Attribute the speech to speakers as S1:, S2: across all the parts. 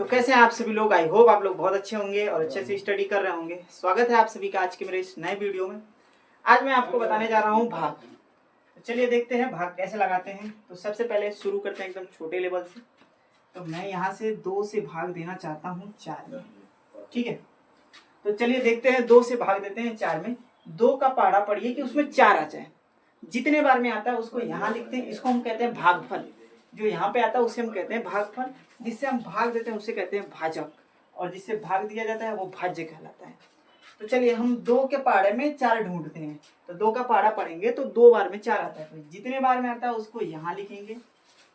S1: तो कैसे हैं आप सभी लोग। आई होप आप लोग बहुत अच्छे होंगे और अच्छे से स्टडी कर रहे होंगे। स्वागत है आप सभी का आज के मेरे इस नए वीडियो में। आज मैं आपको बताने जा रहा हूँ भाग। तो चलिए देखते हैं भाग कैसे लगाते हैं। तो सबसे पहले शुरू करते हैं एकदम छोटे लेवल से। तो मैं यहाँ से 2 से भाग देना चाहता हूँ 4 में, ठीक है। तो चलिए देखते हैं 2 से भाग देते हैं 4 में। 2 का पहाड़ा पढ़िए कि उसमें 4 आ जाए। जितने बार में आता है उसको यहाँ लिखते हैं, इसको हम कहते हैं भागफल। जो यहाँ पे आता है उसे हम कहते हैं भागफल, जिससे हम भाग देते हैं उसे कहते हैं भाजक, और जिससे भाग दिया जाता है वो भाज्य कहलाता है। तो चलिए हम 2 के पहाड़े में 4 ढूंढते हैं। तो 2 का पहाड़ा पढ़ेंगे तो 2 बार में 4 आता है। तो जितने बार में आता है उसको यहाँ लिखेंगे,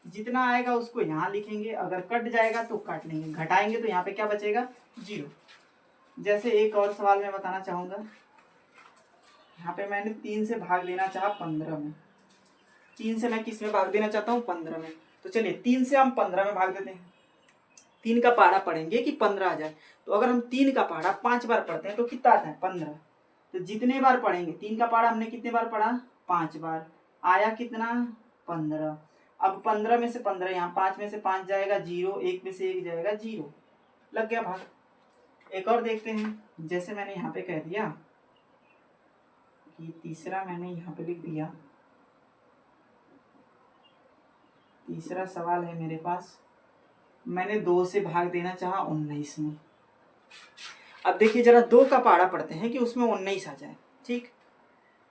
S1: जितना आएगा उसको यहाँ लिखेंगे। अगर कट जाएगा तो काट लेंगे, घटाएंगे तो यहाँ पे क्या बचेगा 0। जैसे एक और सवाल मैं बताना चाहूँगा। यहाँ पे मैंने 3 से भाग लेना चाहा 15 में। 3 से मैं किस में भाग देना चाहता हूँ 15 में। तो चलिए 3 से हम 15 में भाग देते हैं। 3 का पहाड़ा पढ़ेंगे कि 15 आ जाए। तो अगर हम 3 का पहाड़ा 5 बार पढ़ते हैं तो कितना आता है 15। तो जितने बार पढ़ेंगे 3 का पहाड़ा हमने कितने बार पढ़ा 5 बार, आया कितना 15। अब 15 में से 15 यहाँ 5 में से 5 जाएगा 0, 1 में से 1 जाएगा 0, लग गया भाग। एक और देखते हैं। जैसे मैंने यहाँ पे कह दिया कि तीसरा मैंने यहाँ पे लिख दिया। तीसरा सवाल है मेरे पास, मैंने 2 से भाग देना चाहा 19 में। अब देखिए जरा 2 का पहाड़ा पढ़ते हैं कि उसमें 19 आ जाए, ठीक।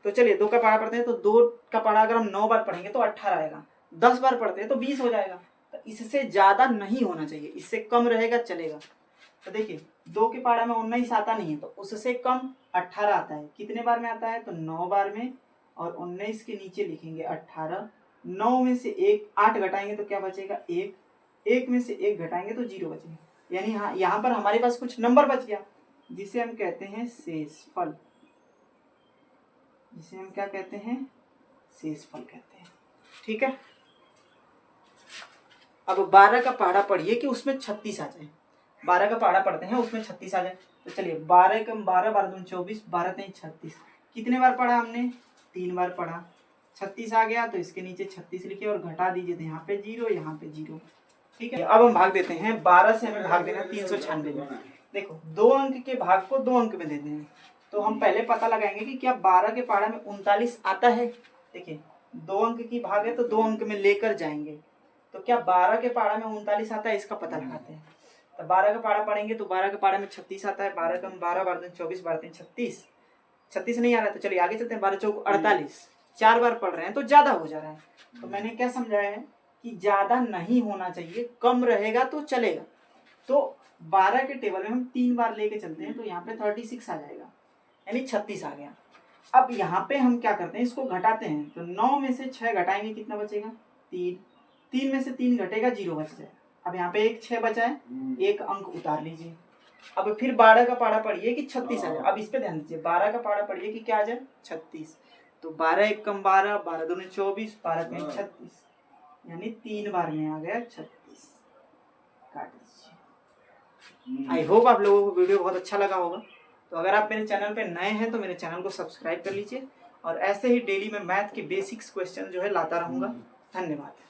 S1: तो चलिए 2 का पहाड़ा पढ़ते हैं। तो 2 का पहाड़ा अगर हम 9 बार पढ़ेंगे तो 18 आएगा। 10 बार पढ़ते हैं तो 20 हो जाएगा। तो इससे ज़्यादा नहीं होना चाहिए, इससे कम रहेगा चलेगा। तो देखिए 2 के पहाड़ा में 19 आता नहीं है, तो उससे कम 18 आता है। कितने बार में आता है तो 9 बार में, और 19 के नीचे लिखेंगे 18। 9 में से 1 8 घटाएंगे तो क्या बचेगा 1। 1 में से 1 घटाएंगे तो 0 बचेगा। यानी यहाँ पर हमारे पास कुछ नंबर बच गया, जिसे हम कहते हैं शेषफल। जिसे हम क्या कहते हैं शेषफल कहते हैं, ठीक है। अब 12 का पहाड़ा पढ़िए कि उसमें 36 आ जाए। 12 का पहाड़ा पढ़ते हैं उसमें 36 आ जाए। तो चलिए 12 कम 12, 12 दूनी 24, 12 तीन 36। कितने बार पढ़ा हमने 3 बार पढ़ा। 36 आ गया तो इसके नीचे 36 लिखे और घटा दीजिए। तो यहाँ पे 0, यहाँ पे 0, ठीक है। अब हम भाग देते हैं। 12 से हमें भाग देना 396 में। देखो 2 अंक के भाग को 2 अंक में देते हैं। तो हम पहले पता लगाएंगे कि क्या 12 के पहाड़ा में 39 आता है। देखिए 2 अंक की भाग है तो 2 अंक में लेकर जाएंगे। तो क्या 12 के पहाड़ा में 39 आता है, इसका पता लगाते हैं। तो 12 का पहाड़ा पढ़ेंगे तो 12 के पहाड़े में 36 आता है। 12 कम 12, 12 दिन 24, 12 दिन 36। 36 नहीं आ रहा है तो चलिए आगे चलते हैं। 12 चौक 48। 4 बार पढ़ रहे हैं तो ज्यादा हो जा रहा है। तो मैंने क्या समझाया है कि ज्यादा नहीं होना चाहिए, कम रहेगा तो चलेगा। तो 12 के टेबल में हम 3 बार लेके चलते हैं तो यहाँ पे 36 आ जाएगा, यानी 36 आ गया। अब यहाँ पे हम क्या करते हैं, इसको घटाते हैं। तो 9 में से 6 घटाएंगे कितना बचेगा 3। 3 में से 3 घटेगा 0 बच जाएगा। अब यहाँ पे एक 6 बचा है, एक अंक उतार लीजिए। अब फिर 12 का पहाड़ा पढ़िए कि 36 आ जाए। अब इस पे ध्यान दीजिए, 12 का पहाड़ा पढ़िए कि क्या आ जाए 36। तो 12 एक कम 12, 12 दूनी 24, 12 तीन 36, यानी 3 बार में आ गया 36। काट दीजिए। आई होप आप लोगों को वीडियो बहुत अच्छा लगा होगा। तो अगर आप मेरे चैनल पे नए हैं तो मेरे चैनल को सब्सक्राइब कर लीजिए, और ऐसे ही डेली मैं मैथ के बेसिक्स क्वेश्चन जो है लाता रहूँगा। धन्यवाद।